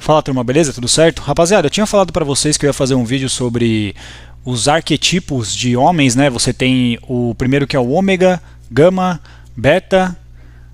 Fala turma, beleza? Tudo certo? Rapaziada, eu tinha falado para vocês que eu ia fazer um vídeo sobre os arquetipos de homens, né? Você tem o primeiro que é o ômega, gama, beta,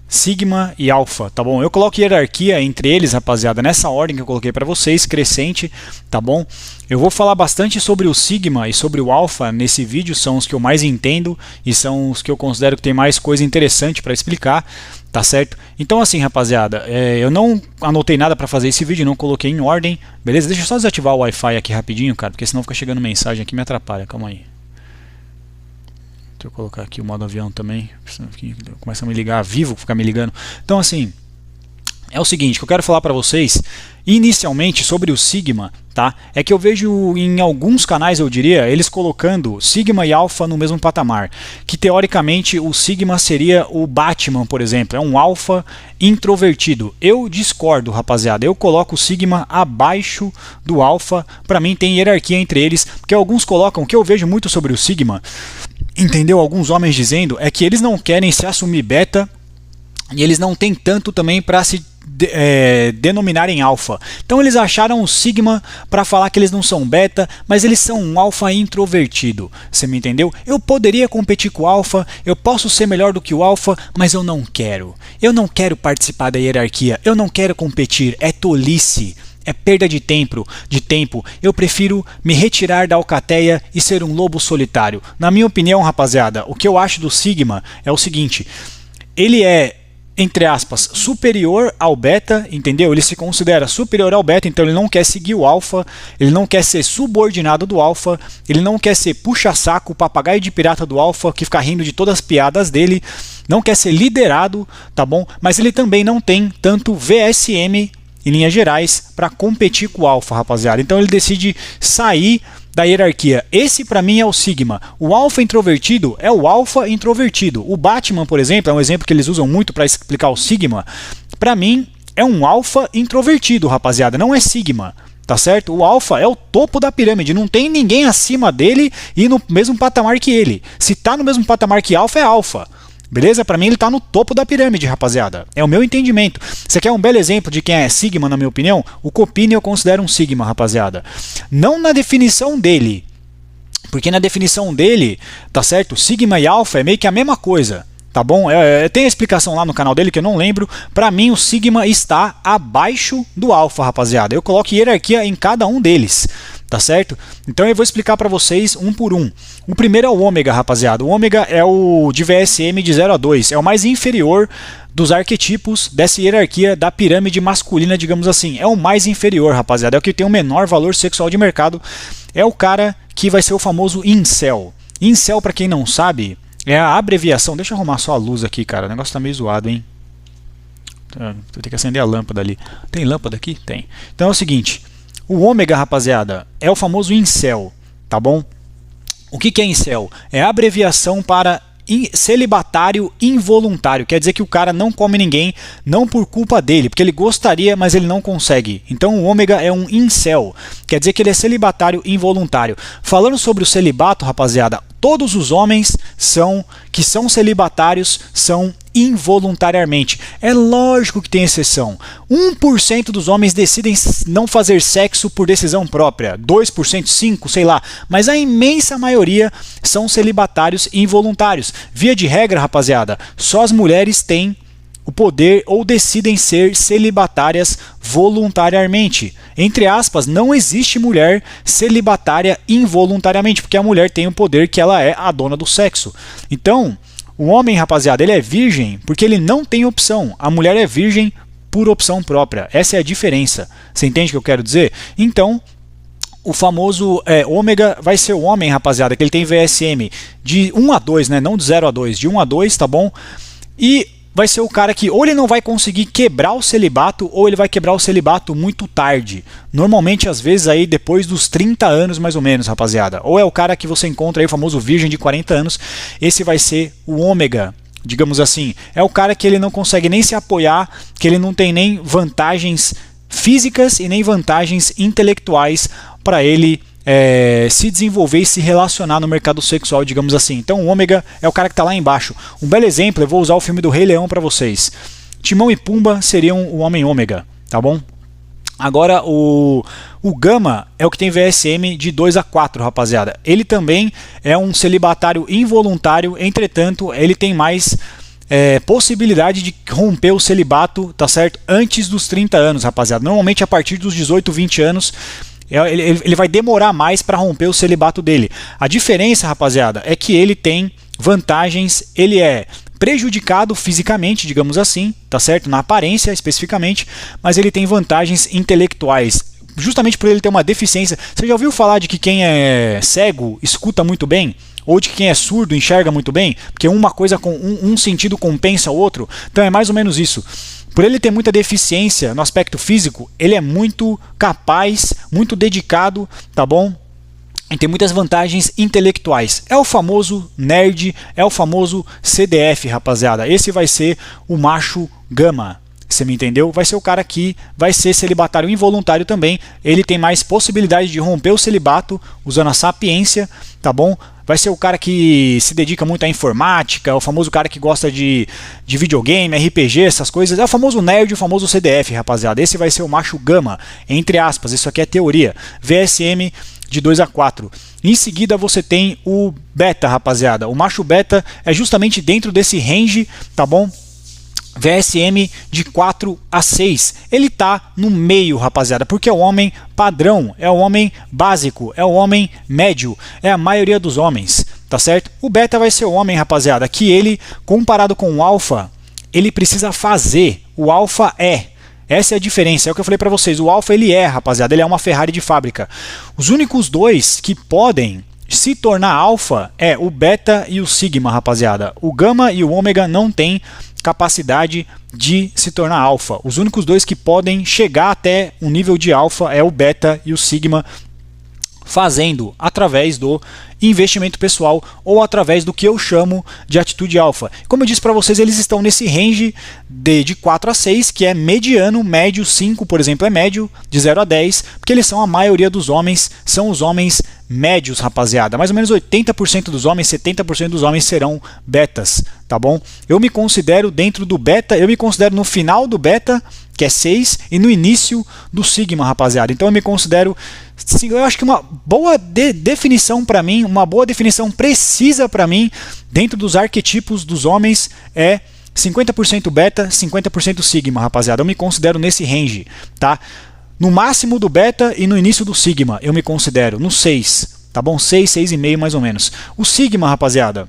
sigma e alfa, tá bom? Eu coloco hierarquia entre eles, rapaziada, nessa ordem que eu coloquei para vocês, crescente, tá bom? Eu vou falar bastante sobre o sigma e sobre o alfa nesse vídeo, são os que eu mais entendo e são os que eu considero que tem mais coisa interessante para explicar, tá certo? Então assim, rapaziada, eu não anotei nada para fazer esse vídeo, não coloquei em ordem, beleza? Deixa eu só desativar o Wi-Fi aqui rapidinho, cara, porque senão fica chegando mensagem aqui e me atrapalha, calma aí. Deixa eu colocar aqui o modo avião também, começa a me ligar vivo, ficar me ligando. Então assim, é o seguinte, que eu quero falar para vocês, inicialmente sobre o sigma, tá? É que eu vejo em alguns canais, eu diria, eles colocando sigma e alfa no mesmo patamar, que teoricamente o sigma seria o Batman, por exemplo, é um alfa introvertido. Eu discordo, rapaziada, eu coloco o sigma abaixo do alfa, para mim tem hierarquia entre eles, porque alguns colocam, o que eu vejo muito sobre o sigma, entendeu? Alguns homens dizendo é que eles não querem se assumir beta e eles não têm tanto também para se denominarem alfa. Então eles acharam o sigma para falar que eles não são beta, mas eles são um alfa introvertido. Você me entendeu? Eu poderia competir com o alfa, eu posso ser melhor do que o alfa, mas eu não quero. Eu não quero participar da hierarquia, eu não quero competir, é tolice. É perda de tempo, eu prefiro me retirar da alcateia e ser um lobo solitário. Na minha opinião, rapaziada, o que eu acho do sigma é o seguinte, ele é, entre aspas, superior ao beta, entendeu? Ele se considera superior ao beta, então ele não quer seguir o alfa, ele não quer ser subordinado do alfa, ele não quer ser puxa-saco, papagaio de pirata do alfa, que fica rindo de todas as piadas dele, não quer ser liderado, tá bom? Mas ele também não tem tanto VSM, em linhas gerais, para competir com o alfa, rapaziada. Então ele decide sair da hierarquia. Esse para mim é o sigma. O alfa introvertido é o alfa introvertido. O Batman, por exemplo, é um exemplo que eles usam muito para explicar o sigma. Para mim é um alfa introvertido, rapaziada, não é sigma. Tá certo? O alfa é o topo da pirâmide, não tem ninguém acima dele e no mesmo patamar que ele. Se tá no mesmo patamar que alfa, é alfa. Beleza? Para mim ele está no topo da pirâmide, rapaziada. É o meu entendimento. Você quer um belo exemplo de quem é sigma, na minha opinião? O Copini eu considero um sigma, rapaziada. Não na definição dele. Porque na definição dele, tá certo? Sigma e alfa é meio que a mesma coisa. Tá bom? Tem a explicação lá no canal dele que eu não lembro. Para mim o sigma está abaixo do alfa, rapaziada. Eu coloco hierarquia em cada um deles. Tá certo? Então eu vou explicar para vocês um por um. O primeiro é o ômega, rapaziada. O ômega é o de VSM de 0 a 2. É o mais inferior dos arquetipos dessa hierarquia da pirâmide masculina, digamos assim. É o mais inferior, rapaziada. É o que tem o menor valor sexual de mercado. É o cara que vai ser o famoso incel. Incel, para quem não sabe, é a abreviação. Deixa eu arrumar só a luz aqui, cara. O negócio tá meio zoado, hein? Vou ter que acender a lâmpada ali. Tem lâmpada aqui? Tem. Então é o seguinte. O ômega, rapaziada, é o famoso incel, tá bom? O que é incel? É a abreviação para celibatário involuntário. Quer dizer que o cara não come ninguém, não por culpa dele, porque ele gostaria, mas ele não consegue. Então o ômega é um incel. Quer dizer que ele é celibatário involuntário. Falando sobre o celibato, rapaziada, todos os homens que são celibatários são involuntariamente. É lógico que tem exceção. 1% dos homens decidem não fazer sexo por decisão própria. 2%, 5%, sei lá. Mas a imensa maioria são celibatários involuntários. Via de regra, rapaziada, só as mulheres têm o poder ou decidem ser celibatárias voluntariamente. Entre aspas, não existe mulher celibatária involuntariamente, porque a mulher tem o poder que ela é a dona do sexo. Então, o homem, rapaziada, ele é virgem porque ele não tem opção. A mulher é virgem por opção própria. Essa é a diferença. Você entende o que eu quero dizer? Então, o famoso ômega vai ser o homem, rapaziada, que ele tem VSM de 1 a 2, né? Não de 0 a 2, de 1 a 2, tá bom? E vai ser o cara que ou ele não vai conseguir quebrar o celibato ou ele vai quebrar o celibato muito tarde. Normalmente, às vezes, aí depois dos 30 anos mais ou menos, rapaziada. Ou é o cara que você encontra aí, o famoso virgem de 40 anos. Esse vai ser o ômega, digamos assim. É o cara que ele não consegue nem se apoiar, que ele não tem nem vantagens físicas e nem vantagens intelectuais para ele se desenvolver e se relacionar no mercado sexual, digamos assim. Então o ômega é o cara que está lá embaixo. Um belo exemplo, eu vou usar o filme do Rei Leão para vocês. Timão e Pumba seriam o homem ômega, tá bom? Agora o gama é o que tem VSM de 2 a 4, rapaziada. Ele também é um celibatário involuntário, entretanto, ele tem mais possibilidade de romper o celibato, tá certo? Antes dos 30 anos, rapaziada. Normalmente a partir dos 18, 20 anos, ele vai demorar mais para romper o celibato dele. A diferença, rapaziada, é que ele tem vantagens, ele é prejudicado fisicamente, digamos assim, tá certo? Na aparência especificamente, mas ele tem vantagens intelectuais, justamente por ele ter uma deficiência. Você já ouviu falar de que quem é cego escuta muito bem? Ou de que quem é surdo enxerga muito bem? Porque uma coisa com um sentido compensa o outro? Então é mais ou menos isso. Por ele ter muita deficiência no aspecto físico, ele é muito capaz, muito dedicado, tá bom? E tem muitas vantagens intelectuais. É o famoso nerd, é o famoso CDF, rapaziada. Esse vai ser o macho gama. Você me entendeu? Vai ser o cara que vai ser celibatário involuntário também. Ele tem mais possibilidade de romper o celibato usando a sapiência, tá bom? Vai ser o cara que se dedica muito à informática, o famoso cara que gosta de videogame, RPG, essas coisas. É o famoso nerd, o famoso CDF, rapaziada. Esse vai ser o macho gama, entre aspas. Isso aqui é teoria. VSM de 2 a 4. Em seguida você tem o beta, rapaziada. O macho beta é justamente dentro desse range, tá bom? VSM de 4 a 6. Ele tá no meio, rapaziada, porque é o homem padrão, é o homem básico, é o homem médio, é a maioria dos homens, tá certo? O beta vai ser o homem, rapaziada, que ele, comparado com o alfa, ele precisa fazer. O alfa é. Essa é a diferença, é o que eu falei pra vocês. O alfa ele é, rapaziada, ele é uma Ferrari de fábrica. Os únicos dois que podem se tornar alfa é o beta e o sigma, rapaziada. O gama e o ômega não têm capacidade de se tornar alfa. Os únicos dois que podem chegar até um nível de alfa é o beta e o sigma, fazendo através do investimento pessoal ou através do que eu chamo de atitude alfa. Como eu disse para vocês, eles estão nesse range de 4 a 6, que é mediano, médio, 5, por exemplo, é médio, de 0 a 10, porque eles são a maioria dos homens, são os homens médios, rapaziada. Mais ou menos 80% dos homens, 70% dos homens serão betas, tá bom? Eu me considero dentro do beta, eu me considero no final do beta, que é 6, e no início do sigma, rapaziada. Então eu me considero, eu acho que uma boa definição para mim, uma boa definição precisa para mim, dentro dos arquetipos dos homens, é 50% beta, 50% sigma, rapaziada. Eu me considero nesse range, tá? No máximo do beta e no início do sigma, eu me considero no 6, tá bom? 6, 6,5 mais ou menos. O sigma, rapaziada,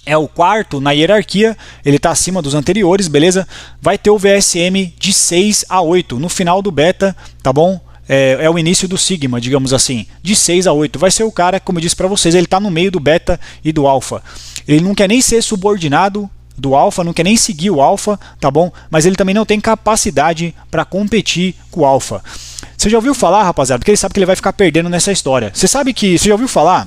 é o quarto na hierarquia, ele está acima dos anteriores, beleza? Vai ter o VSM de 6 a 8 no final do beta, tá bom? É o início do sigma, digamos assim, de 6 a 8. Vai ser o cara, como eu disse para vocês, ele está no meio do beta e do alfa. Ele não quer nem ser subordinado do alfa, não quer nem seguir o alfa, tá bom? Mas ele também não tem capacidade para competir com o alfa. Você já ouviu falar, rapaziada, porque ele sabe que ele vai ficar perdendo nessa história. Você já ouviu falar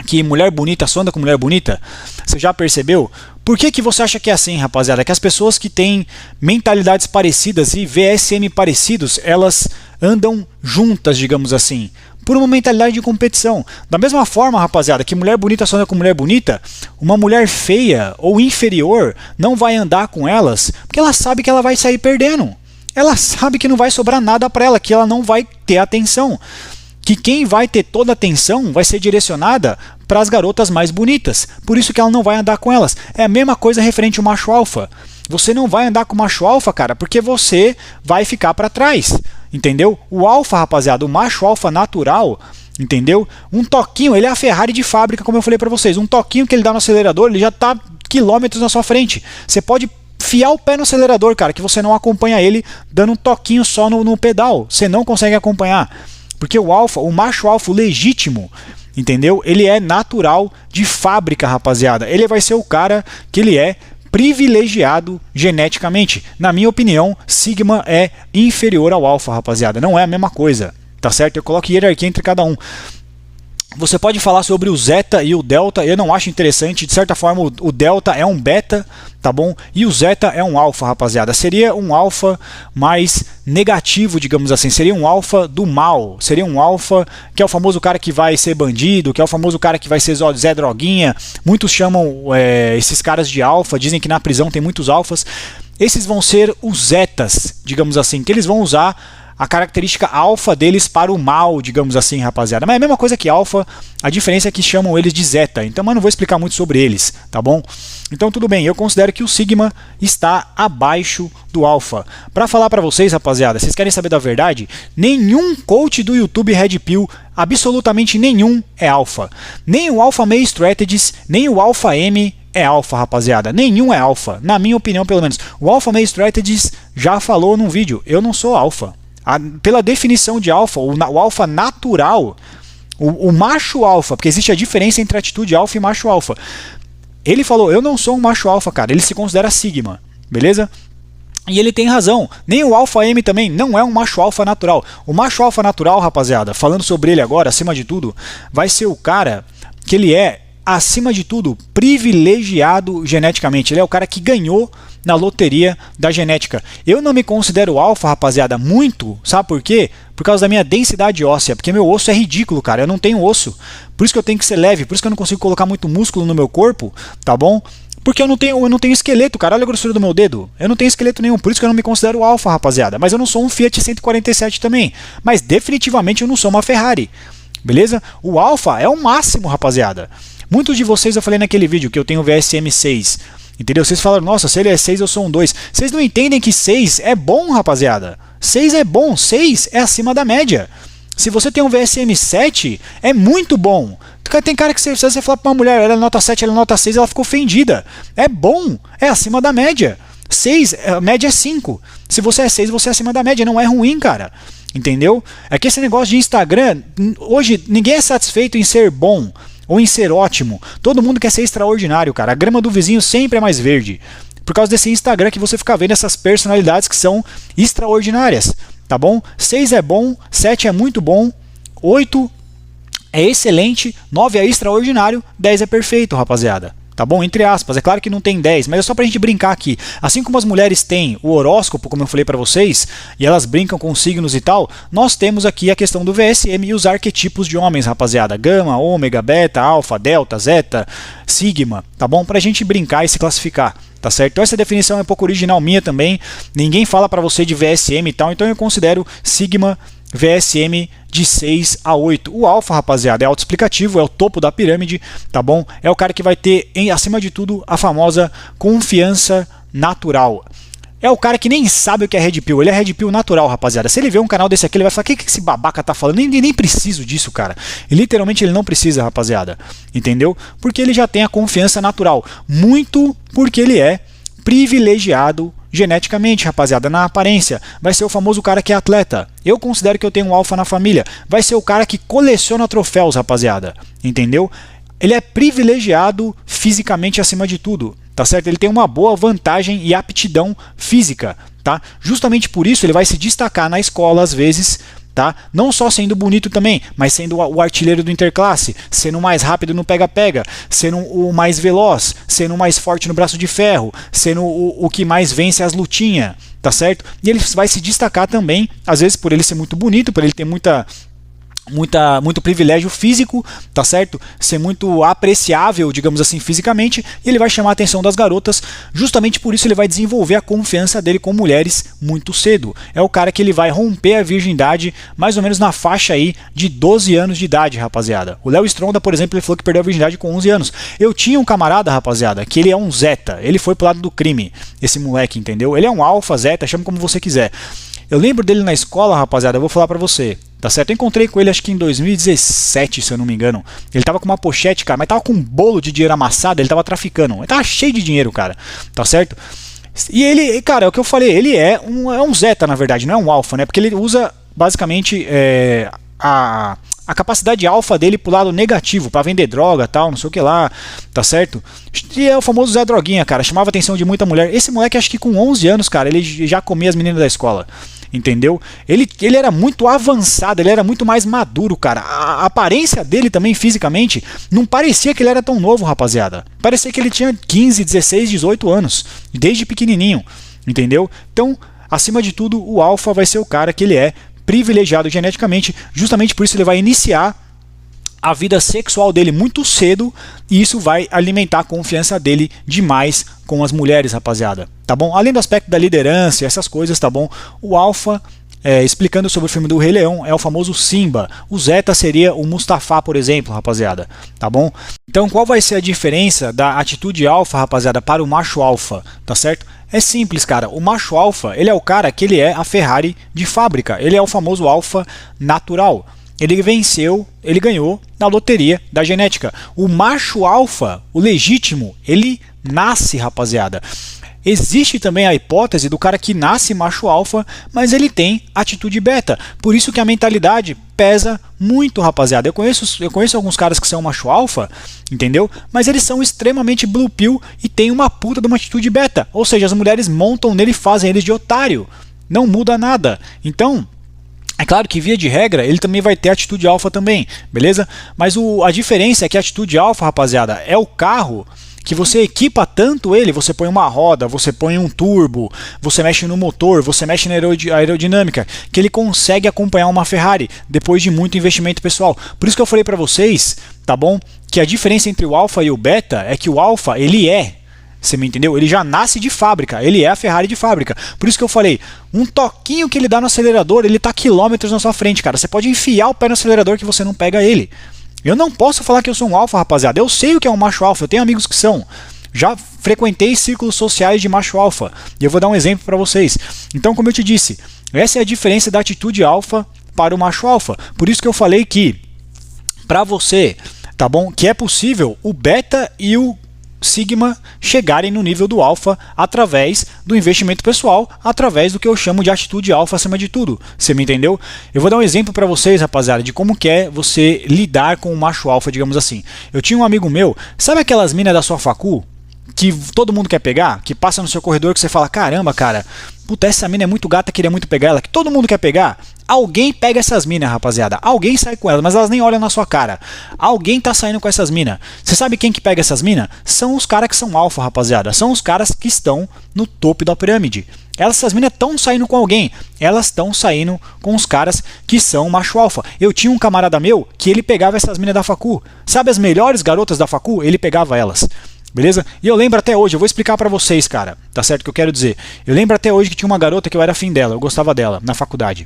que mulher bonita só anda com mulher bonita? Você já percebeu? Por que você acha que é assim, rapaziada? Que as pessoas que têm mentalidades parecidas e VSM parecidos, elas andam juntas, digamos assim, por uma mentalidade de competição. Da mesma forma, rapaziada, que mulher bonita só anda com mulher bonita, uma mulher feia ou inferior não vai andar com elas, porque ela sabe que ela vai sair perdendo. Ela sabe que não vai sobrar nada para ela, que ela não vai ter atenção. Que quem vai ter toda a atenção vai ser direcionada para as garotas mais bonitas. Por isso que ela não vai andar com elas. É a mesma coisa referente ao macho alfa. Você não vai andar com o macho alfa, cara, porque você vai ficar para trás. Entendeu? O alfa, rapaziada, o macho alfa natural, entendeu? Um toquinho, ele é a Ferrari de fábrica, como eu falei para vocês. Um toquinho que ele dá no acelerador, ele já está quilômetros na sua frente. Você pode fiar o pé no acelerador, cara, que você não acompanha ele dando um toquinho só no pedal. Você não consegue acompanhar. Porque o alfa, o macho alfa, o legítimo, entendeu? Ele é natural de fábrica, rapaziada. Ele vai ser o cara que ele é privilegiado geneticamente. Na minha opinião, sigma é inferior ao alfa, rapaziada. Não é a mesma coisa, tá certo? Eu coloco hierarquia entre cada um. Você pode falar sobre o zeta e o delta, eu não acho interessante. De certa forma, o delta é um beta, tá bom? E o zeta é um alfa, rapaziada. Seria um alfa mais negativo, digamos assim. Seria um alfa do mal. Seria um alfa que é o famoso cara que vai ser bandido, que é o famoso cara que vai ser Zé Droguinha. Muitos chamam esses caras de alfa, dizem que na prisão tem muitos alfas. Esses vão ser os zetas, digamos assim, que eles vão usar a característica alfa deles para o mal, digamos assim, rapaziada. Mas é a mesma coisa que alfa, a diferença é que chamam eles de zeta. Então, eu não vou explicar muito sobre eles, tá bom? Então, tudo bem, eu considero que o sigma está abaixo do alfa. Para falar para vocês, rapaziada, vocês querem saber da verdade? Nenhum coach do YouTube Red Pill, absolutamente nenhum, é alfa. Nem o Alpha Male Strategies, nem o Alpha M é alfa, rapaziada. Nenhum é alfa, na minha opinião, pelo menos. O Alpha Male Strategies já falou num vídeo, eu não sou alfa. Pela definição de alfa, o alfa natural, o macho alfa, porque existe a diferença entre atitude alfa e macho alfa. Ele falou, eu não sou um macho alfa, cara. Ele se considera sigma, beleza? E ele tem razão. Nem o Alpha M também não é um macho alfa natural. O macho alfa natural, rapaziada, falando sobre ele agora, acima de tudo, vai ser o cara que ele é, acima de tudo, privilegiado geneticamente. Ele é o cara que ganhou na loteria da genética. Eu não me considero alfa, rapaziada, muito. Sabe por quê? Por causa da minha densidade óssea. Porque meu osso é ridículo, cara. Eu não tenho osso. Por isso que eu tenho que ser leve. Por isso que eu não consigo colocar muito músculo no meu corpo, tá bom? Porque eu não tenho esqueleto, cara. Olha a grossura do meu dedo. Eu não tenho esqueleto nenhum. Por isso que eu não me considero alfa, rapaziada. Mas eu não sou um Fiat 147 também. Mas definitivamente eu não sou uma Ferrari. Beleza? O alfa é o máximo, rapaziada. Muitos de vocês, eu falei naquele vídeo que eu tenho VSM 6. Entendeu? Vocês falaram, nossa, se ele é 6, eu sou um 2. Vocês não entendem que 6 é bom, rapaziada. 6 é bom. 6 é acima da média. Se você tem um VSM 7, é muito bom. Tem cara que se você falar para uma mulher, ela é nota 7, ela é nota 6, ela ficou ofendida. É bom, é acima da média. 6, a média é 5. Se você é 6, você é acima da média, não é ruim, cara. Entendeu? É que esse negócio de Instagram, hoje ninguém é satisfeito em ser bom ou em ser ótimo. Todo mundo quer ser extraordinário, cara. A grama do vizinho sempre é mais verde. Por causa desse Instagram que você fica vendo essas personalidades que são extraordinárias. Tá bom? 6 é bom, 7 é muito bom, 8 é excelente, 9 é extraordinário, 10 é perfeito, rapaziada. Tá bom? Entre aspas, é claro que não tem 10, mas é só pra gente brincar aqui. Assim como as mulheres têm o horóscopo, como eu falei pra vocês, e elas brincam com signos e tal, nós temos aqui a questão do VSM e os arquetipos de homens, rapaziada. Gama, ômega, beta, alfa, delta, zeta, sigma, tá bom? Pra gente brincar e se classificar. Tá certo? Então essa definição é um pouco original minha também. Ninguém fala pra você de VSM e tal, então eu considero sigma VSM de 6 a 8. O alfa, rapaziada, é autoexplicativo, é o topo da pirâmide, tá bom? É o cara que vai ter, acima de tudo, a famosa confiança natural. É o cara que nem sabe o que é Red Pill, ele é Red Pill natural, rapaziada. Se ele ver um canal desse aqui, ele vai falar, o que esse babaca tá falando? Nem preciso disso, cara. E, literalmente ele não precisa, rapaziada. Entendeu? Porque ele já tem a confiança natural. Muito porque ele é privilegiado geneticamente, rapaziada, na aparência. Vai ser o famoso cara que é atleta. Eu considero que eu tenho um alfa na família. Vai ser o cara que coleciona troféus, rapaziada. Entendeu? Ele é privilegiado fisicamente acima de tudo. Tá certo? Ele tem uma boa vantagem e aptidão física, tá? Justamente por isso ele vai se destacar na escola às vezes, tá? Não só sendo bonito também, mas sendo o artilheiro do interclasse, sendo o mais rápido no pega-pega, sendo o mais veloz, sendo o mais forte no braço de ferro, sendo o que mais vence as lutinhas, tá certo? E ele vai se destacar também, às vezes por ele ser muito bonito, por ele ter muito privilégio físico, tá certo? Ser muito apreciável, digamos assim, fisicamente, e ele vai chamar a atenção das garotas. Justamente por isso ele vai desenvolver a confiança dele com mulheres muito cedo. É o cara que ele vai romper a virgindade mais ou menos na faixa aí de 12 anos de idade, rapaziada. O Léo Stronda, por exemplo, ele falou que perdeu a virgindade com 11 anos. Eu tinha um camarada, rapaziada, que ele é um zeta, ele foi pro lado do crime, esse moleque, entendeu? Ele é um alfa, zeta, chama como você quiser. Eu lembro dele na escola, rapaziada, eu vou falar pra você. Tá certo? Eu encontrei com ele acho que em 2017, se eu não me engano. Ele tava com uma pochete, cara, mas tava com um bolo de dinheiro amassado, ele tava traficando. Ele tava cheio de dinheiro, cara. Tá certo? E ele, cara, é o que eu falei, ele é um zeta, na verdade, não é um alfa, né? Porque ele usa basicamente a capacidade alfa dele pro lado negativo, pra vender droga e tal, não sei o que lá, tá certo? E é o famoso Zé Droguinha, cara, chamava a atenção de muita mulher. Esse moleque, acho que com 11 anos, cara, ele já comia as meninas da escola. Entendeu? Ele era muito avançado, ele era muito mais maduro, cara. A aparência dele também, fisicamente, não parecia que ele era tão novo, rapaziada. Parecia que ele tinha 15, 16, 18 anos, desde pequenininho, entendeu? Então, acima de tudo, o alfa vai ser o cara que ele é privilegiado geneticamente. Justamente por isso ele vai iniciar a vida sexual dele muito cedo, e isso vai alimentar a confiança dele demais com as mulheres, rapaziada, tá bom? Além do aspecto da liderança e essas coisas, tá bom? O alfa, explicando sobre o filme do Rei Leão, é o famoso Simba. O Zeta seria o Mustafá, por exemplo, rapaziada, tá bom? Então qual vai ser a diferença da atitude alfa, rapaziada, para o macho alfa, tá certo? É simples, cara. O macho alfa, ele é o cara que ele é a Ferrari de fábrica. Ele é o famoso alfa natural. Ele venceu, ele ganhou na loteria da genética. O macho alfa, o legítimo, ele nasce, rapaziada. Existe também a hipótese do cara que nasce macho alfa, mas ele tem atitude beta. Por isso que a mentalidade pesa muito, rapaziada. Eu conheço alguns caras que são macho alfa, entendeu? Mas eles são extremamente blue pill e tem uma puta de uma atitude beta. Ou seja, as mulheres montam nele e fazem eles de otário. Não muda nada. Então, é claro que via de regra ele também vai ter atitude alfa também, beleza? Mas a diferença é que a atitude alfa, rapaziada, é o carro que você equipa tanto ele, você põe uma roda, você põe um turbo, você mexe no motor, você mexe na aerodinâmica, que ele consegue acompanhar uma Ferrari depois de muito investimento pessoal. Por isso que eu falei para vocês, tá bom? Que a diferença entre o alfa e o beta é que o alfa, ele você me entendeu? Ele já nasce de fábrica, ele é a Ferrari de fábrica. Por isso que eu falei, um toquinho que ele dá no acelerador, ele tá quilômetros na sua frente, cara. Você pode enfiar o pé no acelerador que você não pega ele. Eu não posso falar que eu sou um alfa, rapaziada. Eu sei o que é um macho alfa, eu tenho amigos que são. Já frequentei círculos sociais de macho alfa. E eu vou dar um exemplo para vocês. Então, como eu te disse, essa é a diferença da atitude alfa para o macho alfa. Por isso que eu falei que, para você, tá bom? Que é possível o beta e o sigma chegarem no nível do alfa através do investimento pessoal, através do que eu chamo de atitude alfa acima de tudo. Você me entendeu? Eu vou dar um exemplo para vocês, rapaziada, de como que é você lidar com o macho alfa, digamos assim. Eu tinha um amigo meu, sabe aquelas minas da sua facu que todo mundo quer pegar, que passa no seu corredor que você fala, caramba, cara, puta, essa mina é muito gata, queria muito pegar ela, que todo mundo quer pegar? Alguém pega essas minas, rapaziada. Alguém sai com elas, mas elas nem olham na sua cara. Alguém tá saindo com essas minas. Você sabe quem que pega essas minas? São os caras que são alfa, rapaziada. São os caras que estão no topo da pirâmide. Essas minas estão saindo com alguém. Elas estão saindo com os caras que são macho alfa. Eu tinha um camarada meu que ele pegava essas minas da facu. Sabe as melhores garotas da facu? Ele pegava elas. Beleza? E eu lembro até hoje, eu vou explicar pra vocês, cara. Tá certo o que eu quero dizer? Eu lembro até hoje que tinha uma garota que eu era afim dela. Eu gostava dela na faculdade.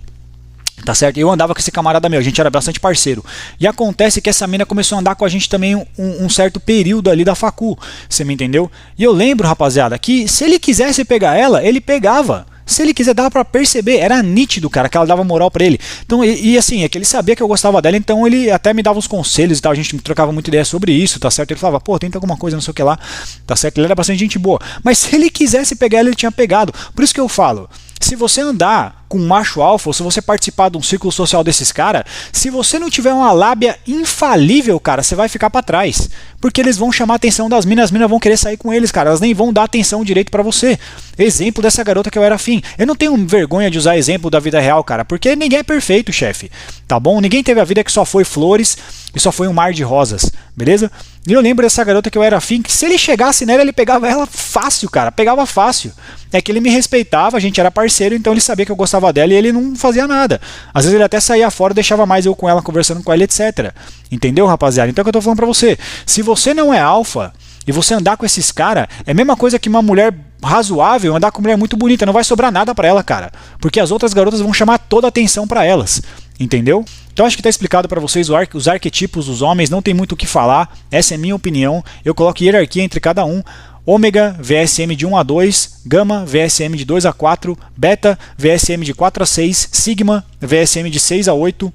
Tá certo? Eu andava com esse camarada meu, a gente era bastante parceiro. E acontece que essa mina começou a andar com a gente também um certo período ali da facu. Você me entendeu? E eu lembro, rapaziada, que se ele quisesse pegar ela, ele pegava. Se ele quiser, dava pra perceber, era nítido, cara, que ela dava moral pra ele. Então, e assim, é que ele sabia que eu gostava dela, então ele até me dava uns conselhos e tal, a gente trocava muita ideia sobre isso, tá certo? Ele falava, pô, tenta alguma coisa, não sei o que lá, tá certo? Ele era bastante gente boa. Mas se ele quisesse pegar ela, ele tinha pegado. Por isso que eu falo, se você andar com um macho alfa, ou se você participar de um círculo social desses caras, se você não tiver uma lábia infalível, cara, você vai ficar pra trás. Porque eles vão chamar a atenção das minas, as minas vão querer sair com eles, cara, elas nem vão dar atenção direito pra você. Exemplo dessa garota que eu era afim. Eu não tenho vergonha de usar exemplo da vida real, cara, porque ninguém é perfeito, chefe, tá bom? Ninguém teve a vida que só foi flores e só foi um mar de rosas, beleza? E eu lembro dessa garota que eu era afim, que se ele chegasse nela, ele pegava ela fácil, cara, pegava fácil. É que ele me respeitava, a gente era parceiro, então ele sabia que eu gostava dela e ele não fazia nada. Às vezes ele até saía fora, deixava mais eu com ela, conversando com ela, etc. Entendeu, rapaziada? Então é o que eu tô falando pra você. Se você não é alfa e você andar com esses caras, é a mesma coisa que uma mulher razoável andar com uma mulher muito bonita. Não vai sobrar nada pra ela, cara. Porque as outras garotas vão chamar toda a atenção pra elas. Entendeu? Então acho que está explicado para vocês os arquetipos dos homens, não tem muito o que falar, essa é minha opinião, eu coloco hierarquia entre cada um, ômega, VSM de 1 a 2, gama, VSM de 2 a 4, beta, VSM de 4 a 6, sigma, VSM de 6 a 8,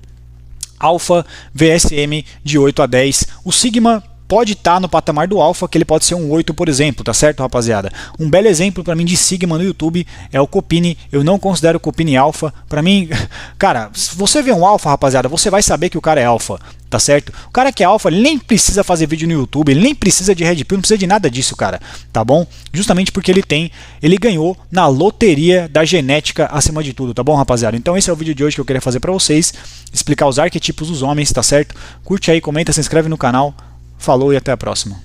alfa, VSM de 8 a 10, o sigma pode estar no patamar do alfa, que ele pode ser um 8, por exemplo, tá certo, rapaziada? Um belo exemplo para mim de sigma no YouTube é o Copini. Eu não considero o Copini alfa. Para mim, cara, se você vê um alfa, rapaziada, você vai saber que o cara é alfa, tá certo? O cara que é alfa, ele nem precisa fazer vídeo no YouTube, ele nem precisa de Red Pill, não precisa de nada disso, cara, tá bom? Justamente porque ele ganhou na loteria da genética acima de tudo, tá bom, rapaziada? Então esse é o vídeo de hoje que eu queria fazer para vocês, explicar os arquetipos dos homens, tá certo? Curte aí, comenta, se inscreve no canal. Falou e até a próxima.